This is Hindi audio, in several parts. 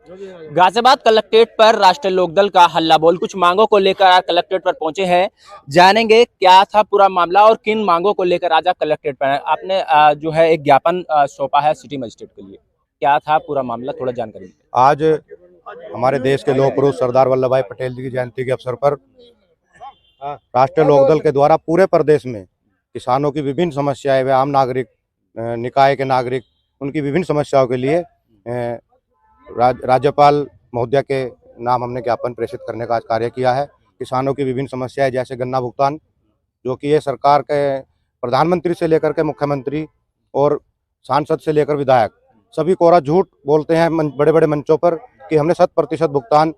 गाजियाबाद कलेक्ट्रेट पर राष्ट्रीय लोकदल का हल्ला बोल कुछ मांगों को लेकर आज कलेक्ट्रेट पर पहुंचे हैं। जानेंगे क्या था पूरा मामला और किन मांगों को लेकर आज आप कलेक्ट्रेट पर हैं। आपने जो है एक ज्ञापन सौंपा है सिटी मजिस्ट्रेट के लिए, क्या था पूरा मामला, थोड़ा जानकारी दीजिए। आज हमारे देश के लौह पुरुष सरदार वल्लभ भाई पटेल जी की जयंती के अवसर पर राष्ट्रीय लोकदल के द्वारा पूरे प्रदेश में किसानों की विभिन्न समस्याएं व आम नागरिक, निकाय के नागरिक, उनकी विभिन्न समस्याओं के लिए राज्यपाल महोदय के नाम हमने ज्ञापन प्रेषित करने का आज कार्य किया है। किसानों की विभिन्न समस्याएं जैसे गन्ना भुगतान, जो कि ये सरकार के प्रधानमंत्री से लेकर के मुख्यमंत्री और सांसद से लेकर विधायक सभी कोरा झूठ बोलते हैं बड़े बड़े मंचों पर कि हमने 100% भुगतान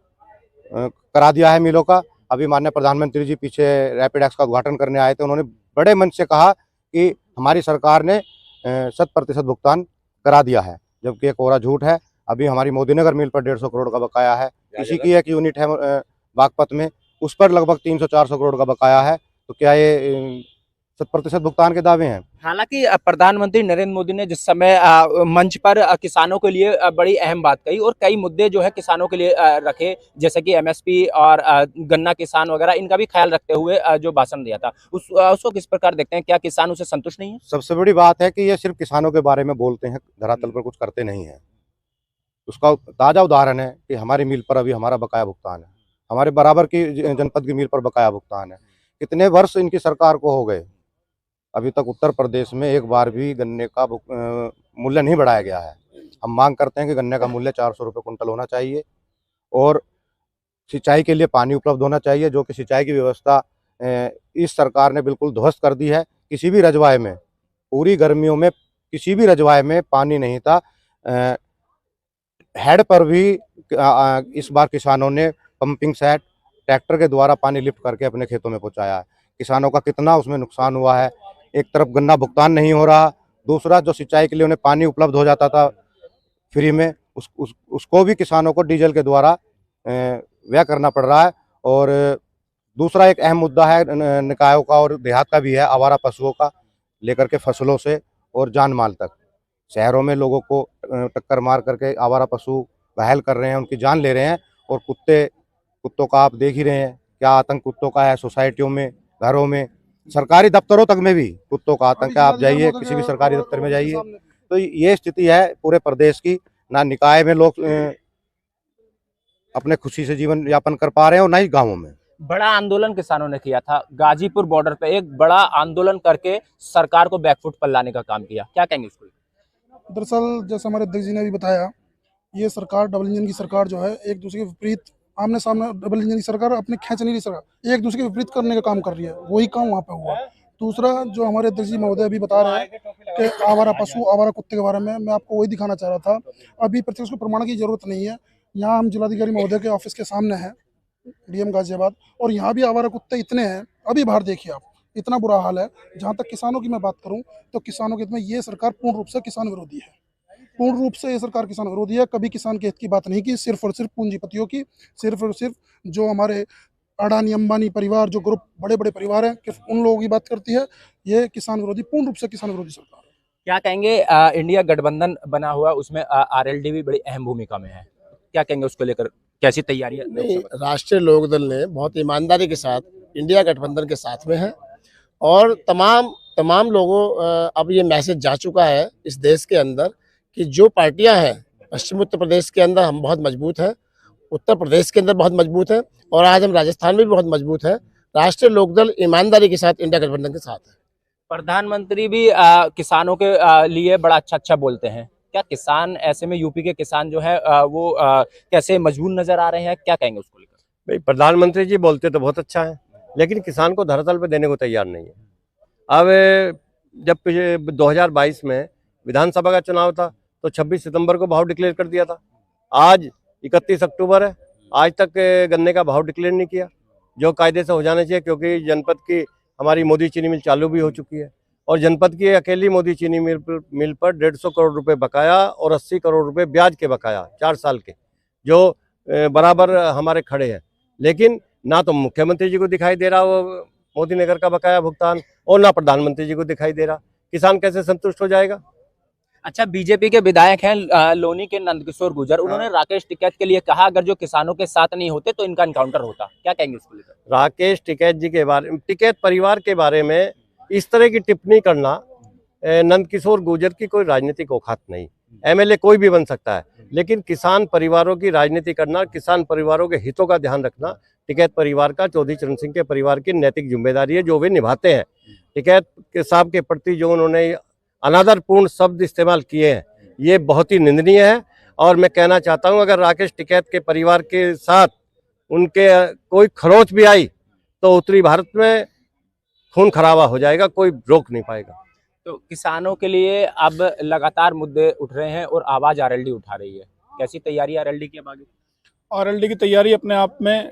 करा दिया है मिलों का। अभी माननीय प्रधानमंत्री जी पीछे रैपिड एक्स का उद्घाटन करने आए थे, उन्होंने बड़े मंच से कहा कि हमारी सरकार ने 100% भुगतान करा दिया है, जबकि ये कोरा झूठ है। अभी हमारी मोदीनगर मिल पर 150 करोड़ का बकाया है। किसी की एक यूनिट है बागपत में, उस पर लगभग 300-400 करोड़ का बकाया है। तो क्या ये 100% भुगतान के दावे हैं? हालांकि प्रधानमंत्री नरेंद्र मोदी ने जिस समय मंच पर किसानों के लिए बड़ी अहम बात कही और कई मुद्दे जो है किसानों के लिए रखे, जैसे कि एमएसपी और गन्ना किसान वगैरह, इनका भी ख्याल रखते हुए जो भाषण दिया था, उसको किस प्रकार देखते हैं? क्या किसान उसे संतुष्ट नहीं है? सबसे बड़ी बात है कि ये सिर्फ किसानों के बारे में बोलते हैं, धरातल पर कुछ करते नहीं है। उसका ताज़ा उदाहरण है कि हमारी मिल पर अभी हमारा बकाया भुगतान है, हमारे बराबर की जनपद की मिल पर बकाया भुगतान है। कितने वर्ष इनकी सरकार को हो गए, अभी तक उत्तर प्रदेश में एक बार भी गन्ने का मूल्य नहीं बढ़ाया गया है। हम मांग करते हैं कि गन्ने का मूल्य 400 रुपये कुंटल होना चाहिए और सिंचाई के लिए पानी उपलब्ध होना चाहिए, जो कि सिंचाई की व्यवस्था इस सरकार ने बिल्कुल ध्वस्त कर दी है। किसी भी रजवाए में, पूरी गर्मियों में किसी भी रजवाए में पानी नहीं था। हेड पर भी इस बार किसानों ने पंपिंग सेट ट्रैक्टर के द्वारा पानी लिफ्ट करके अपने खेतों में पहुंचाया है। किसानों का कितना उसमें नुकसान हुआ है। एक तरफ गन्ना भुगतान नहीं हो रहा, दूसरा जो सिंचाई के लिए उन्हें पानी उपलब्ध हो जाता था फ्री में, उसको भी किसानों को डीजल के द्वारा व्यय करना पड़ रहा है। और दूसरा एक अहम मुद्दा है निकायों का और देहात का भी है, आवारा पशुओं का लेकर के फसलों से और जान माल तक। शहरों में लोगों को टक्कर मार करके आवारा पशु घायल कर रहे हैं, उनकी जान ले रहे हैं। और कुत्तों का आप देख ही रहे हैं क्या आतंक कुत्तों का है। सोसाइटियों में, घरों में, सरकारी दफ्तरों तक में भी कुत्तों का आतंक है। आप जाइए किसी भी सरकारी दफ्तर में जाइए तो ये स्थिति है पूरे प्रदेश की। ना निकाय में लोग अपने खुशी से जीवन यापन कर पा रहे हैं और ना ही गाँवों में। बड़ा आंदोलन किसानों ने किया था गाजीपुर बॉर्डर पे, एक बड़ा आंदोलन करके सरकार को बैकफुट पर लाने का काम किया, क्या कहेंगे इसको? दरअसल जैसे हमारे अध्यक्ष जी ने भी बताया, ये सरकार डबल इंजन की सरकार जो है, एक दूसरे के विपरीत आमने सामने डबल इंजन की सरकार अपने खींच नहीं रही सरकार, एक दूसरे के विपरीत करने का काम कर रही है। वही काम वहाँ पे हुआ। दूसरा जो हमारे अध्यक्ष जी महोदय अभी बता रहे हैं कि आवारा पशु, आवारा कुत्ते के बारे में, मैं आपको वही दिखाना चाह रहा था। अभी प्रत्यक्ष को प्रमाण की जरूरत नहीं है। यहाँ हम जिलाधिकारी महोदय के ऑफिस के सामने हैं, डीएम गाजियाबाद, और यहाँ भी आवारा कुत्ते इतने हैं। अभी बाहर देखिए आप, इतना बुरा हाल है। जहाँ तक किसानों की मैं बात करूँ तो किसानों के हित में ये सरकार पूर्ण रूप से किसान विरोधी है। पूर्ण रूप से ये सरकार किसान विरोधी है। कभी किसान के हित की बात नहीं की, सिर्फ और सिर्फ पूंजीपतियों की, सिर्फ और सिर्फ जो हमारे अडानी अंबानी परिवार, जो ग्रुप बड़े बड़े परिवार हैं, सिर्फ उन लोगों की बात करती है। ये किसान विरोधी, पूर्ण रूप से किसान विरोधी सरकार है। क्या कहेंगे? इंडिया गठबंधन बना हुआ, उसमें आरएलडी भी बड़ी अहम भूमिका में है, क्या कहेंगे उसको लेकर? कैसी तैयारियां? नहीं, राष्ट्रीय लोकदल ने बहुत ईमानदारी के साथ इंडिया गठबंधन के साथ में है और तमाम लोगों अब ये मैसेज जा चुका है इस देश के अंदर कि जो पार्टियां हैं पश्चिम उत्तर प्रदेश के अंदर हम बहुत मजबूत हैं, उत्तर प्रदेश के अंदर बहुत मजबूत हैं और आज हम राजस्थान में भी बहुत मजबूत हैं। राष्ट्रीय लोकदल ईमानदारी के साथ इंडिया गठबंधन के साथ है। प्रधानमंत्री भी किसानों के लिए बड़ा अच्छा बोलते हैं, क्या किसान ऐसे में यूपी के किसान जो है वो कैसे मजबूर नजर आ रहे हैं, क्या कहेंगे उसको लेकर? भाई प्रधानमंत्री जी बोलते तो बहुत अच्छा है, लेकिन किसान को धरातल पे देने को तैयार नहीं है। अब जब 2022 में विधानसभा का चुनाव था तो 26 सितंबर को भाव डिक्लेयर कर दिया था। आज 31 अक्टूबर है, आज तक गन्ने का भाव डिक्लेयर नहीं किया, जो कायदे से हो जाना चाहिए, क्योंकि जनपद की हमारी मोदी चीनी मिल चालू भी हो चुकी है और जनपद की अकेली मोदी चीनी मिल पर 150 करोड़ रुपए बकाया और 80 करोड़ रुपए ब्याज के बकाया 4 साल के, जो बराबर हमारे खड़े हैं। लेकिन ना तो मुख्यमंत्री जी को दिखाई दे रहा वो मोदी नगर का बकाया भुगतान और ना प्रधानमंत्री जी को दिखाई दे रहा। किसान कैसे संतुष्ट हो जाएगा? अच्छा, बीजेपी के विधायक हैं लोनी के नंदकिशोर गुर्जर, उन्होंने राकेश टिकैत के लिए कहा अगर जो किसानों के साथ नहीं होते तो इनका एनकाउंटर होता, क्या कहेंगे इसको लेकर? राकेश टिकैत जी के बारे में, टिकैत परिवार के बारे में इस तरह की टिप्पणी करना, नंदकिशोर गुर्जर की कोई राजनीतिक औकात नहीं। एमएलए कोई भी बन सकता है, लेकिन किसान परिवारों की राजनीति करना, किसान परिवारों के हितों का ध्यान रखना टिकैत परिवार का, चौधरी चरण सिंह के परिवार की नैतिक जिम्मेदारी है जो वे निभाते हैं। टिकैत के साहब के प्रति जो उन्होंने अनादरपूर्ण शब्द इस्तेमाल किए हैं, ये बहुत ही निंदनीय है। और मैं कहना चाहता हूं, अगर राकेश टिकैत के परिवार के साथ उनके कोई खरोच भी आई तो उत्तरी भारत में खून खराबा हो जाएगा, कोई रोक नहीं पाएगा। तो किसानों के लिए अब लगातार मुद्दे उठ रहे हैं और आवाज आरएलडी उठा रही है, कैसी तैयारी आरएलडी की अब आगे? आरएलडी की तैयारी अपने आप में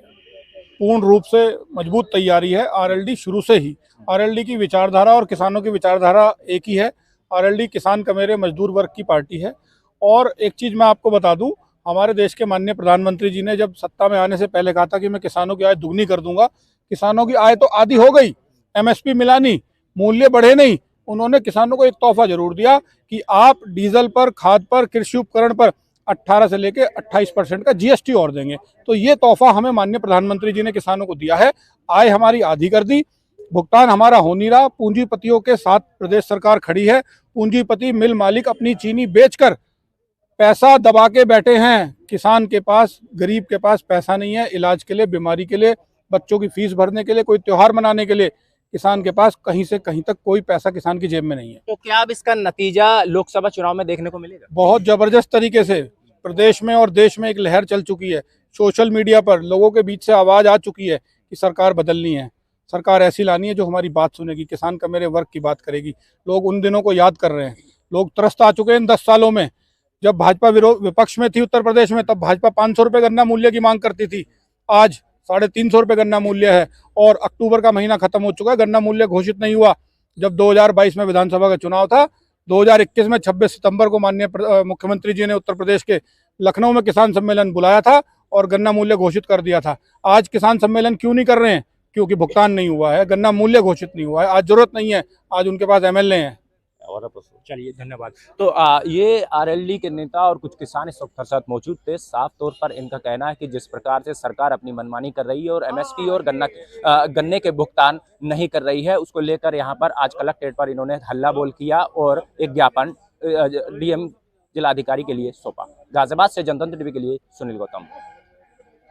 पूर्ण रूप से मजबूत तैयारी है। आरएलडी शुरू से ही, आरएलडी की विचारधारा और किसानों की विचारधारा एक ही है। आरएलडी किसान कमेरे मजदूर वर्ग की पार्टी है। और एक चीज़ मैं आपको बता दूं, हमारे देश के माननीय प्रधानमंत्री जी ने जब सत्ता में आने से पहले कहा था कि मैं किसानों की आय दुगनी कर दूंगा। किसानों की आय तो आधी हो गई, एमएसपी मिला नहीं, मूल्य बढ़े नहीं। उन्होंने किसानों को एक तोहफा जरूर दिया कि आप डीजल पर, खाद पर, कृषि उपकरण पर 18 से लेकर 28% का जीएसटी और देंगे। तो ये तोहफा हमें माननीय प्रधानमंत्री जी ने किसानों को दिया है। आय हमारी आधी कर दी, भुगतान हमारा हो नहीं रहा। पूंजीपतियों के साथ प्रदेश सरकार खड़ी है। पूंजीपति, मिल मालिक अपनी चीनी बेचकर पैसा दबा के बैठे हैं। किसान के पास, गरीब के पास पैसा नहीं है इलाज के लिए, बीमारी के लिए, बच्चों की फीस भरने के लिए, कोई त्योहार मनाने के लिए। किसान के पास कहीं से कहीं तक कोई पैसा किसान की जेब में नहीं है। तो क्या अब इसका नतीजा लोकसभा चुनाव में देखने को मिलेगा? बहुत जबरदस्त तरीके से प्रदेश में और देश में एक लहर चल चुकी है। सोशल मीडिया पर लोगों के बीच से आवाज आ चुकी है कि सरकार बदलनी है, सरकार ऐसी लानी है जो हमारी बात सुनेगी, किसान का मेरे वर्ग की बात करेगी। लोग उन दिनों को याद कर रहे हैं। लोग त्रस्त आ चुके हैं इन 10 सालों में। जब भाजपा विपक्ष में थी उत्तर प्रदेश में, तब भाजपा 500 रुपये गन्ना मूल्य की मांग करती थी। आज 350 रुपये गन्ना मूल्य है और अक्टूबर का महीना खत्म हो चुका है, गन्ना मूल्य घोषित नहीं हुआ। जब 2022 में विधानसभा का चुनाव था, 2021 में 26 सितंबर को माननीय मुख्यमंत्री जी ने उत्तर प्रदेश के लखनऊ में किसान सम्मेलन बुलाया था और गन्ना मूल्य घोषित कर दिया था। आज किसान सम्मेलन क्यों नहीं कर रहे हैं? क्योंकि भुगतान नहीं हुआ है, गन्ना मूल्य घोषित नहीं हुआ है। आज जरूरत नहीं है, आज उनके पास एमएलए हैं। चलिए, धन्यवाद। तो ये आरएलडी के नेता और कुछ किसान इस वक्त हमारे साथ मौजूद थे। साफ तौर पर इनका कहना है कि जिस प्रकार से सरकार अपनी मनमानी कर रही है और एमएसपी और गन्ने के भुगतान नहीं कर रही है, उसको लेकर यहाँ पर आज कलेक्ट्रेट पर इन्होंने हल्ला बोल किया और एक ज्ञापन डीएम जिलाधिकारी के लिए सौंपा। गाजियाबाद से जनतंत्र टीवी के लिए सुनील गौतम।